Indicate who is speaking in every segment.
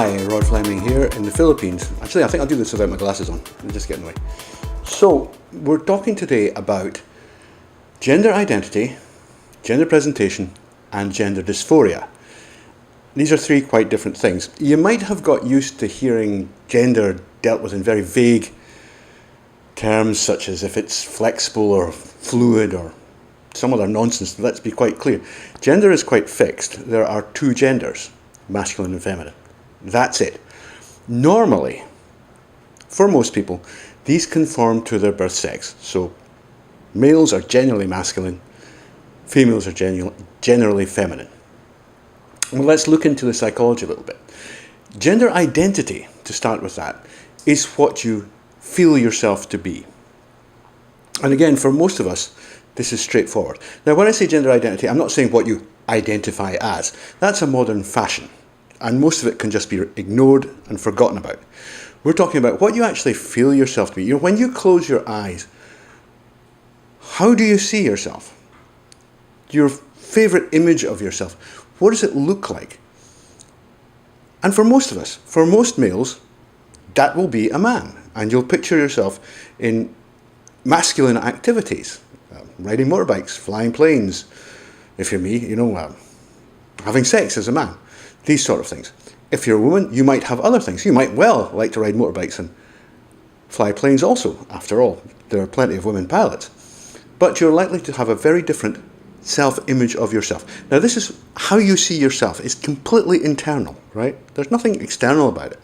Speaker 1: Hi, Rod Fleming here in the Philippines. Actually, I think I'll do this without my glasses on. I'm just getting away. So, we're talking today about gender identity, gender presentation, and gender dysphoria. These are three quite different things. You might have got used to hearing gender dealt with in very vague terms, such as if it's flexible or fluid or some other nonsense. Let's be quite clear. Gender is quite fixed. There are two genders, masculine and feminine. That's it. Normally, for most people, these conform to their birth sex. So males are generally masculine, females are generally feminine. Well, let's look into the psychology a little bit. Gender identity, to start with that, is what you feel yourself to be. And again, for most of us, this is straightforward. Now, when I say gender identity, I'm not saying what you identify as. That's a modern fashion, and most of it can just be ignored and forgotten about. We're talking about what you actually feel yourself to be. You know, when you close your eyes, how do you see yourself? Your favorite image of yourself. What does it look like? And for most of us, for most males, that will be a man. And you'll picture yourself in masculine activities. Riding motorbikes, flying planes. If you're me, having sex as a man. These sort of things. If you're a woman, you might have other things. You might well like to ride motorbikes and fly planes also. After all, there are plenty of women pilots. But you're likely to have a very different self-image of yourself. Now, this is how you see yourself. It's completely internal, right? There's nothing external about it.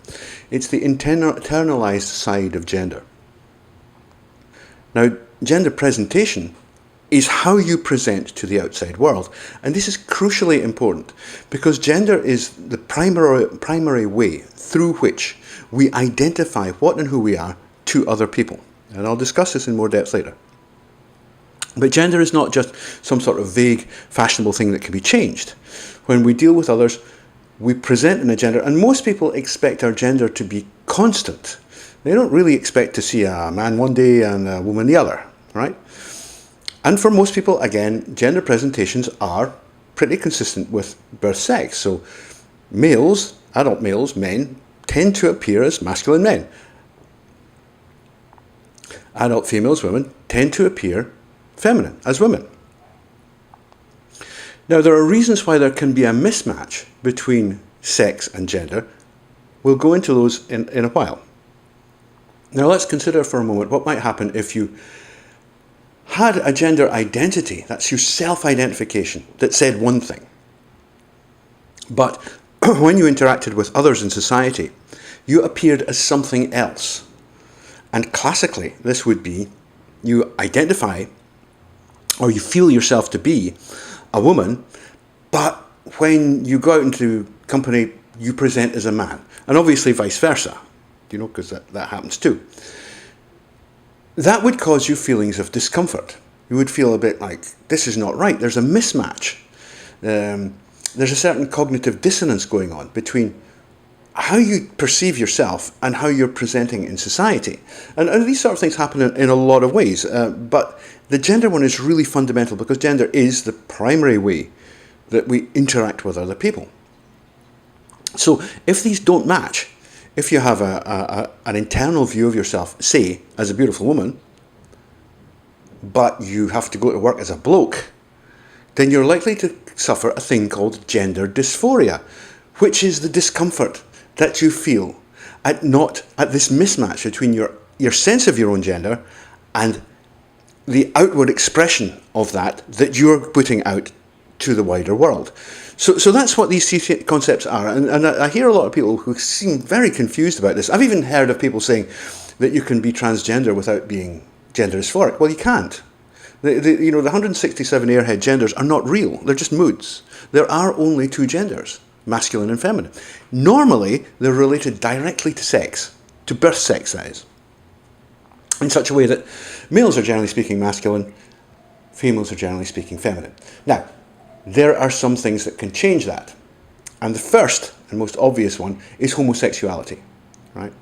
Speaker 1: It's the internalized side of gender. Now, gender presentation is how you present to the outside world. And this is crucially important because gender is the primary way through which we identify what and who we are to other people. And I'll discuss this in more depth later. But gender is not just some sort of vague, fashionable thing that can be changed. When we deal with others, we present in a gender, and most people expect our gender to be constant. They don't really expect to see a man one day and a woman the other, right? And for most people, again, gender presentations are pretty consistent with birth sex. So males, adult males, men, tend to appear as masculine men. Adult females, women, tend to appear feminine, as women. Now, there are reasons why there can be a mismatch between sex and gender. We'll go into those in a while. Now, let's consider for a moment what might happen if you had a gender identity, that's your self-identification, that said one thing. But when you interacted with others in society, you appeared as something else. And classically, this would be you identify or you feel yourself to be a woman, but when you go out into company, you present as a man. And obviously vice versa, because that happens too. That would cause you feelings of discomfort. You would feel a bit like, this is not right. There's a mismatch. There's a certain cognitive dissonance going on between how you perceive yourself and how you're presenting in society. And these sort of things happen in a lot of ways. But the gender one is really fundamental because gender is the primary way that we interact with other people. So if these don't match, if you have an internal view of yourself, say, as a beautiful woman, but you have to go to work as a bloke, then you're likely to suffer a thing called gender dysphoria, which is the discomfort that you feel at this mismatch between your sense of your own gender and the outward expression of that you're putting out to the wider world. So that's what these three concepts are. And I hear a lot of people who seem very confused about this. I've even heard of people saying that you can be transgender without being gender dysphoric. Well, you can't. The 167 airhead genders are not real. They're just moods. There are only two genders, masculine and feminine. Normally, they're related directly to sex, to birth sex, that is, in such a way that males are generally speaking masculine, females are generally speaking feminine. Now, there are some things that can change that. And the first and most obvious one is homosexuality, right?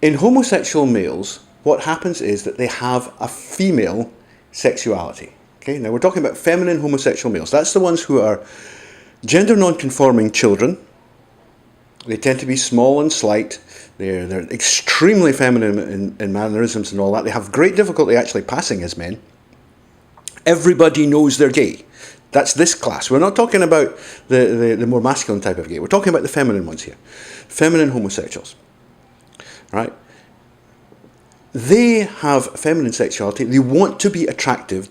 Speaker 1: In homosexual males, what happens is that they have a female sexuality. Okay, now we're talking about feminine homosexual males. That's the ones who are gender non-conforming children They tend to be small and slight. They're extremely feminine in mannerisms and all that. They have great difficulty actually passing as men. Everybody knows they're gay. That's this class. We're not talking about the more masculine type of gay. We're talking about the feminine ones here. Feminine homosexuals. Right? They have feminine sexuality. They want to be attractive.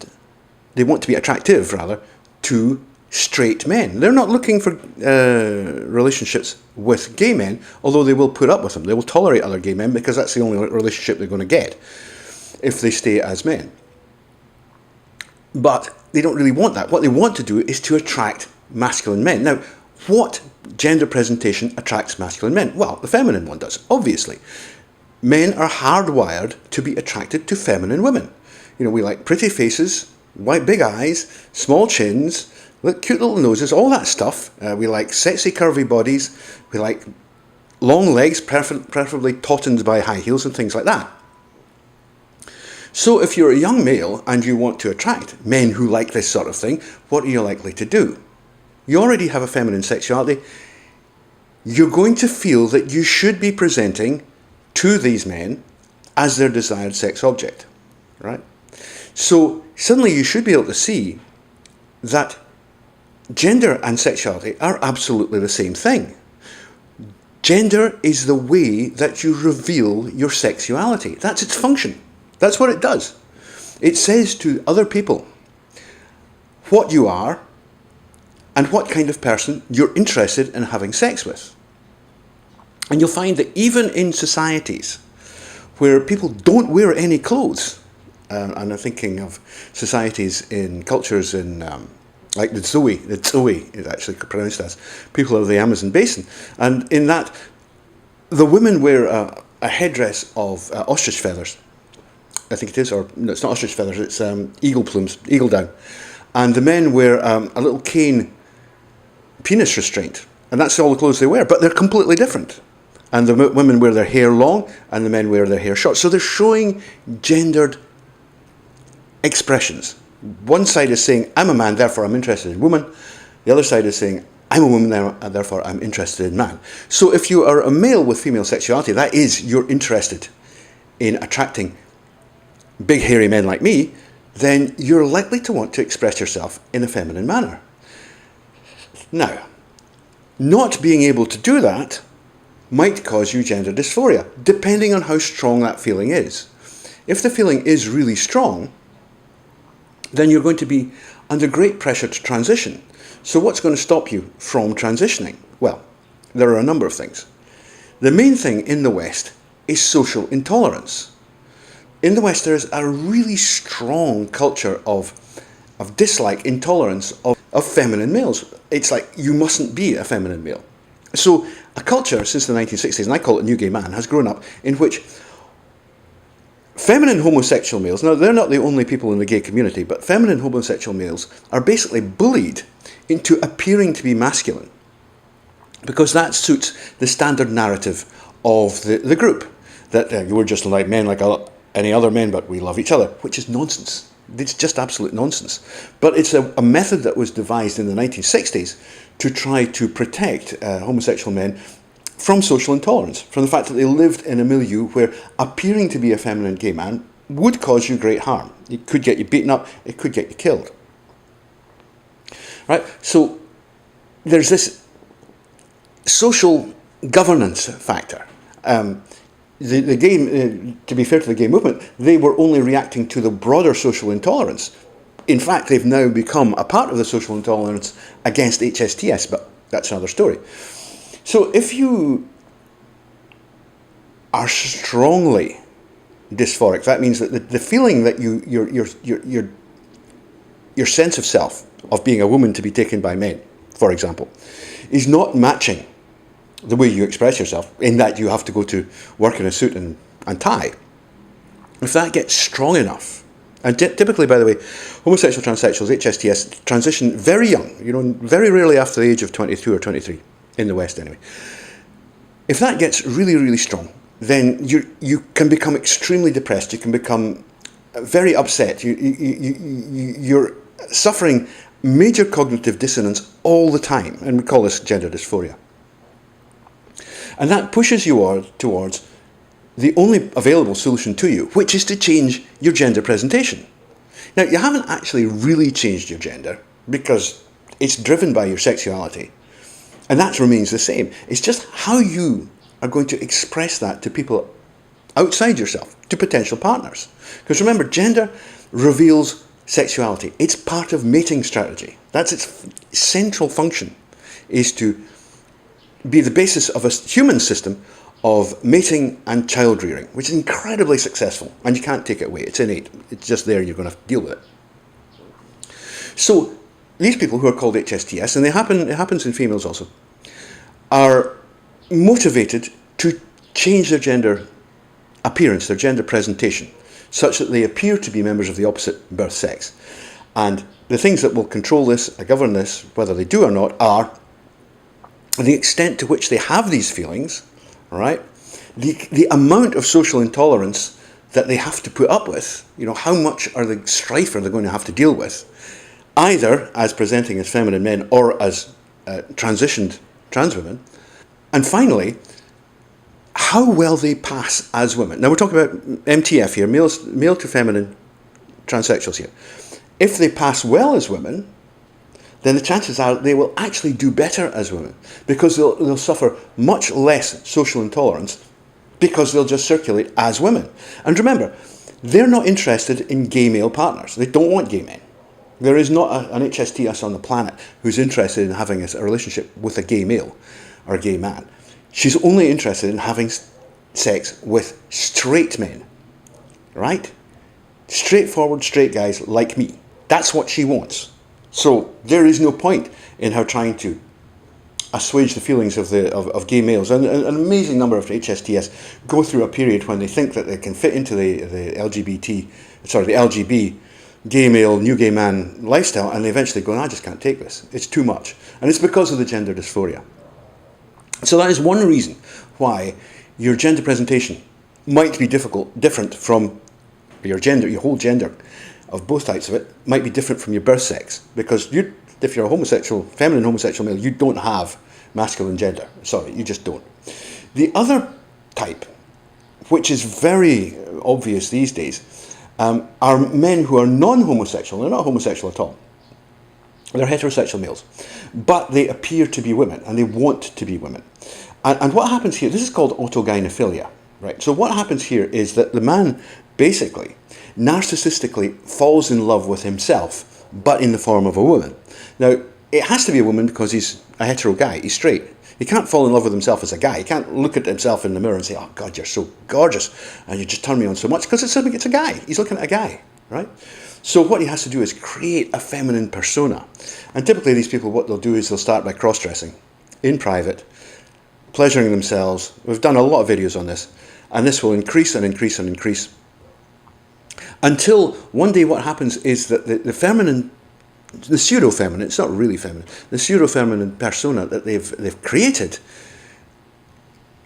Speaker 1: They want to be attractive, rather, to straight men. They're not looking for relationships with gay men, although they will put up with them. They will tolerate other gay men because that's the only relationship they're going to get if they stay as men. But they don't really want that. What they want to do is to attract masculine men. Now, what gender presentation attracts masculine men? Well, the feminine one does, obviously. Men are hardwired to be attracted to feminine women. You know, we like pretty faces, white big eyes, small chins, cute little noses, all that stuff. We like sexy curvy bodies. We like long legs, preferably tautened by high heels and things like that. So if you're a young male and you want to attract men who like this sort of thing, what are you likely to do? You already have a feminine sexuality. You're going to feel that you should be presenting to these men as their desired sex object, right? So suddenly you should be able to see that gender and sexuality are absolutely the same thing. Gender is the way that you reveal your sexuality. That's its function. That's what it does. It says to other people what you are and what kind of person you're interested in having sex with. And you'll find that even in societies where people don't wear any clothes, and I'm thinking of societies in cultures in like the Tzoe is actually pronounced as, people of the Amazon basin, and in that the women wear a headdress of ostrich feathers, I think it is, or no, it's not ostrich feathers, it's eagle plumes, eagle down. And the men wear a little cane penis restraint, and that's all the clothes they wear, but they're completely different. And the women wear their hair long, and the men wear their hair short. So they're showing gendered expressions. One side is saying, I'm a man, therefore I'm interested in woman. The other side is saying, I'm a woman, therefore I'm interested in man. So if you are a male with female sexuality, that is, you're interested in attracting big hairy men like me, then you're likely to want to express yourself in a feminine manner. Now, not being able to do that might cause you gender dysphoria, depending on how strong that feeling is. If the feeling is really strong, then you're going to be under great pressure to transition. So what's going to stop you from transitioning? Well, there are a number of things. The main thing in the West is social intolerance. In the West, there's a really strong culture of dislike, intolerance of feminine males. It's like, you mustn't be a feminine male. So a culture since the 1960s, and I call it New Gay Man, has grown up in which feminine homosexual males, now they're not the only people in the gay community, but feminine homosexual males are basically bullied into appearing to be masculine because that suits the standard narrative of the group, that we're just like men like any other men, but we love each other, which is nonsense. It's just absolute nonsense. But it's a method that was devised in the 1960s to try to protect homosexual men from social intolerance, from the fact that they lived in a milieu where appearing to be a feminine gay man would cause you great harm. It could get you beaten up, it could get you killed. Right? So there's this social governance factor. The gay, to be fair to the gay movement, they were only reacting to the broader social intolerance. In fact, they've now become a part of the social intolerance against HSTS, but that's another story. So if you are strongly dysphoric, that means that the feeling that your sense of self, of being a woman to be taken by men, for example, is not matching the way you express yourself, in that you have to go to work in a suit and tie. If that gets strong enough, and typically, by the way, homosexual transsexuals, HSTS, transition very young, very rarely after the age of 22 or 23, in the West anyway. If that gets really, really strong, then you can become extremely depressed, you can become very upset, you're suffering major cognitive dissonance all the time, and we call this gender dysphoria. And that pushes you towards the only available solution to you, which is to change your gender presentation. Now, you haven't actually really changed your gender because it's driven by your sexuality, and that remains the same. It's just how you are going to express that to people outside yourself, to potential partners. Because remember, gender reveals sexuality. It's part of mating strategy. That's its central function, is to be the basis of a human system of mating and child rearing, which is incredibly successful, and you can't take it away. It's innate. It's just there, and you're going to have to deal with it. So these people who are called HSTS, and it happens in females also, are motivated to change their gender appearance, their gender presentation, such that they appear to be members of the opposite birth sex. And the things that will control this, govern this, whether they do or not, are the extent to which they have these feelings, right? The amount of social intolerance that they have to put up with, how much strife are they going to have to deal with, either as presenting as feminine men or as transitioned trans women. And finally, how well they pass as women. Now we're talking about MTF here, male to feminine transsexuals here. If they pass well as women, then the chances are they will actually do better as women, because they'll suffer much less social intolerance, because they'll just circulate as women. And remember, they're not interested in gay male partners. They don't want gay men. There is not an HSTS on the planet who's interested in having a relationship with a gay male or a gay man. She's only interested in having sex with straight men, right? Straightforward, straight guys like me. That's what she wants. So there is no point in her trying to assuage the feelings of gay males. And an amazing number of HSTS go through a period when they think that they can fit into the LGB, gay male, new gay man lifestyle, and they eventually go, I just can't take this. It's too much. And it's because of the gender dysphoria. So that is one reason why your gender presentation might be different from your gender, your whole gender of both types of it might be different from your birth sex, because if you're a homosexual, feminine homosexual male, you don't have masculine gender. Sorry, you just don't. The other type, which is very obvious these days, are men who are non-homosexual. They're not homosexual at all. They're heterosexual males, but they appear to be women, and they want to be women. And what happens here, this is called autogynephilia, right? So what happens here is that the man basically narcissistically falls in love with himself, but in the form of a woman. Now, it has to be a woman because he's a hetero guy, he's straight. He can't fall in love with himself as a guy. He can't look at himself in the mirror and say, oh God, you're so gorgeous, and you just turn me on so much, because it's a guy. He's looking at a guy, right? So what he has to do is create a feminine persona. And typically these people, what they'll do is they'll start by cross-dressing in private, pleasuring themselves. We've done a lot of videos on this, and this will increase and increase and increase, until one day what happens is that the feminine, the pseudo-feminine, it's not really feminine, the pseudo-feminine persona that they've created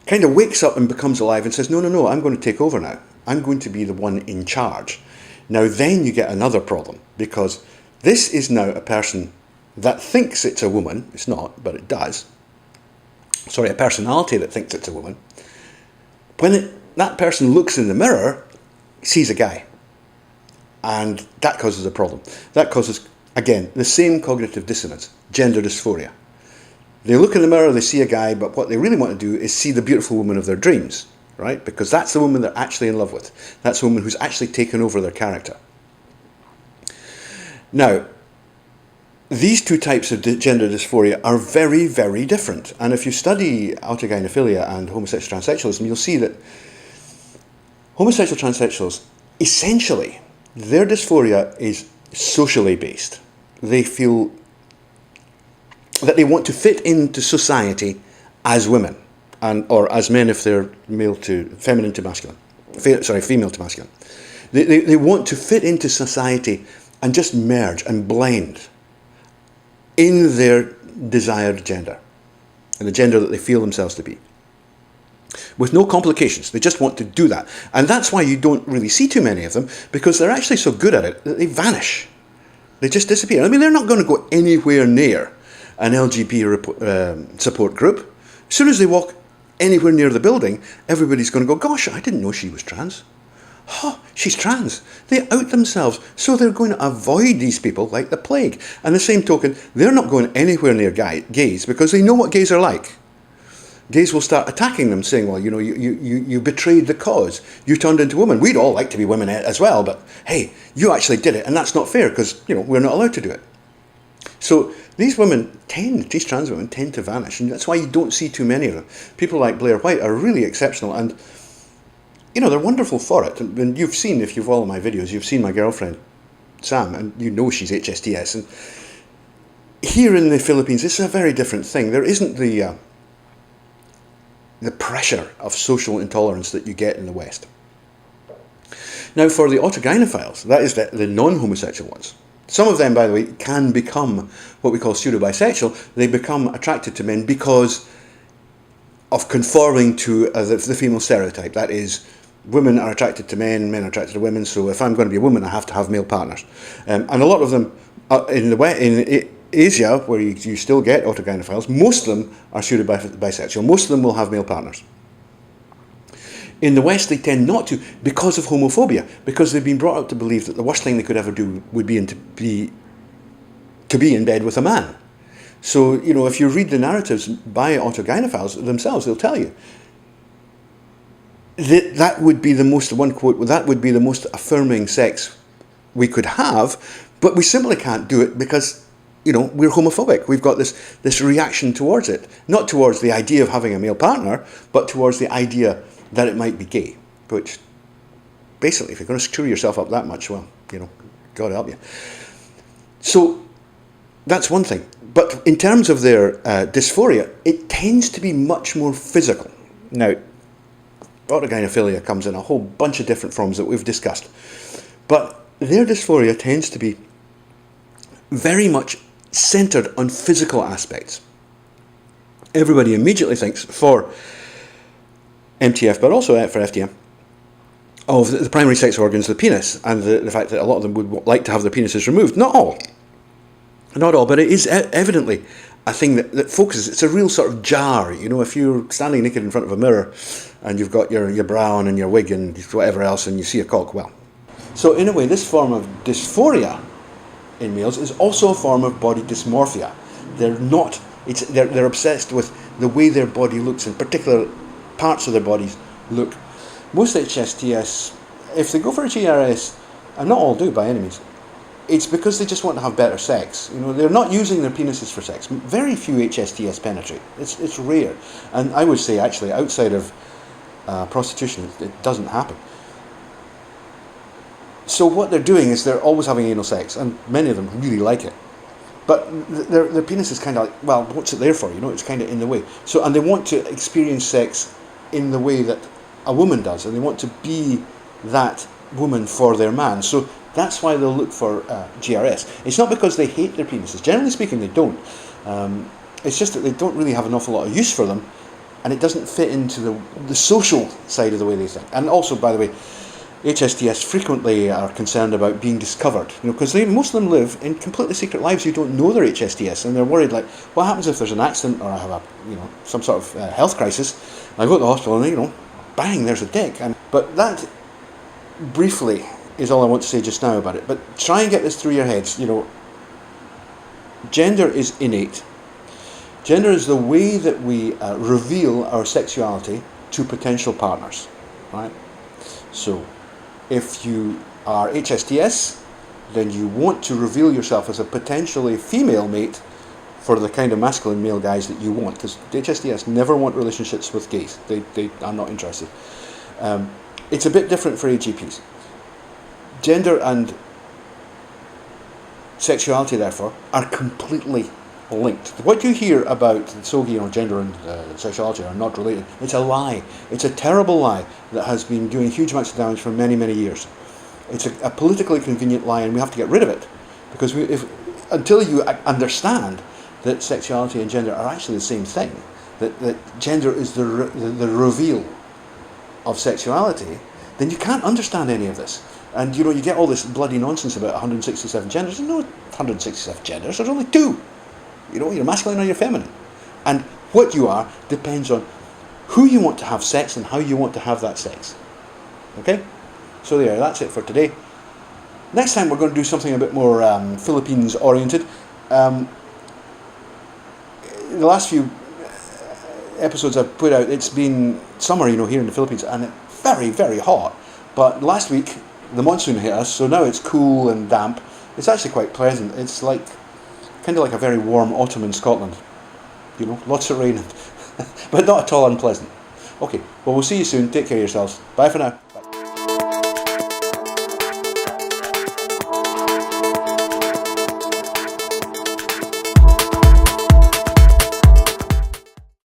Speaker 1: kind of wakes up and becomes alive and says, no, I'm going to take over now. I'm going to be the one in charge. Now then you get another problem, because this is now a person that thinks it's a woman. It's not, but it does. Sorry, a personality that thinks it's a woman. When that person looks in the mirror, sees a guy. And that causes a problem. That causes, again, the same cognitive dissonance, gender dysphoria. They look in the mirror, they see a guy, but what they really want to do is see the beautiful woman of their dreams, right? Because that's the woman they're actually in love with. That's the woman who's actually taken over their character. Now, these two types of gender dysphoria are very, very different. And if you study autogynephilia and homosexual transsexualism, you'll see that homosexual transsexuals, essentially, their dysphoria is socially based. They feel that they want to fit into society as women, or as men if they're female to masculine. They want to fit into society and just merge and blend in their desired gender, and the gender that they feel themselves to be, with no complications. They just want to do that. And that's why you don't really see too many of them, because they're actually so good at it that they vanish. They just disappear. I mean, they're not going to go anywhere near an LGBT support group. As soon as they walk anywhere near the building, everybody's going to go, gosh, I didn't know she was trans. Oh, she's trans. They out themselves. So they're going to avoid these people like the plague. And the same token, they're not going anywhere near gays because they know what gays are like. Gays will start attacking them, saying, well, you betrayed the cause. You turned into women. We'd all like to be women as well, but hey, you actually did it, and that's not fair because, we're not allowed to do it. So these trans women tend to vanish, and that's why you don't see too many of them. People like Blair White are really exceptional, and, they're wonderful for it. And you've seen, if you've followed my videos, you've seen my girlfriend, Sam, and she's HSTS. And here in the Philippines, it's a very different thing. There isn't the pressure of social intolerance that you get in the West. Now, for the autogynephiles, that is the non-homosexual ones, some of them, by the way, can become what we call pseudo-bisexual. They become attracted to men because of conforming to the female stereotype. That is, women are attracted to men are attracted to women, so if I'm going to be a woman, I have to have male partners. And a lot of them, in Asia, where you still get autogynephiles, most of them are pseudo-bisexual. Most of them will have male partners. In the West, they tend not to because of homophobia, because they've been brought up to believe that the worst thing they could ever do would be to be in bed with a man. So, if you read the narratives by autogynephiles themselves, they'll tell you that would be the most, one quote, that would be the most affirming sex we could have, but we simply can't do it because we're homophobic. We've got this reaction towards it. Not towards the idea of having a male partner, but towards the idea that it might be gay. Which, basically, if you're going to screw yourself up that much, well, God help you. So, that's one thing. But in terms of their dysphoria, it tends to be much more physical. Now, autogynephilia comes in a whole bunch of different forms that we've discussed. But their dysphoria tends to be very much centered on physical aspects. Everybody immediately thinks, for MTF, but also for FTM, of the primary sex organs, the penis, and the fact that a lot of them would like to have their penises removed. Not all, but it is evidently a thing that focuses. It's a real sort of jar. If you're standing naked in front of a mirror and you've got your bra on and your wig and whatever else, and you see a cock, well. So in a way, this form of dysphoria in males is also a form of body dysmorphia. They're obsessed with the way their body looks, in particular parts of their bodies look. Most HSTS, if they go for a GRS, and not all do by any means, it's because they just want to have better sex. They're not using their penises for sex. Very few HSTS penetrate. It's rare. And I would say, actually, outside of prostitution, it doesn't happen. So what they're doing is they're always having anal sex, and many of them really like it. But their penis is kind of like, well, what's it there for? It's kind of in the way. So, and they want to experience sex in the way that a woman does, and they want to be that woman for their man. So that's why they'll look for GRS. It's not because they hate their penises. Generally speaking, they don't. It's just that they don't really have an awful lot of use for them, and it doesn't fit into the social side of the way they think. And also, by the way, HSTS frequently are concerned about being discovered, because most of them live in completely secret lives. You don't know they're HSTS, and they're worried, like, what happens if there's an accident or I have some sort of health crisis? I go to the hospital and bang, there's a dick. But that briefly is all I want to say just now about it. But try and get this through your heads. Gender is innate. Gender is the way that we reveal our sexuality to potential partners, right? So, if you are HSTS, then you want to reveal yourself as a potentially female mate for the kind of masculine male guys that you want, because the HSTS never want relationships with gays. They are not interested. It's a bit different for AGPs. Gender and sexuality, therefore, are completely linked. What you hear about gender and sexuality are not related. It's a lie. It's a terrible lie that has been doing huge amounts of damage for many, many years. It's a politically convenient lie, and we have to get rid of it, because until you understand that sexuality and gender are actually the same thing, that gender is the reveal of sexuality, then you can't understand any of this. And you get all this bloody nonsense about 167 genders. There's no 167 genders. There's only two. You're masculine or you're feminine. And what you are depends on who you want to have sex and how you want to have that sex. Okay? So there, that's it for today. Next time we're going to do something a bit more Philippines oriented. The last few episodes I've put out, it's been summer, here in the Philippines, and it's very, very hot. But last week the monsoon hit us, so now it's cool and damp. It's actually quite pleasant. It's like kind of like a very warm autumn in Scotland. Lots of rain, but not at all unpleasant. Okay, well, we'll see you soon. Take care of yourselves. Bye for now.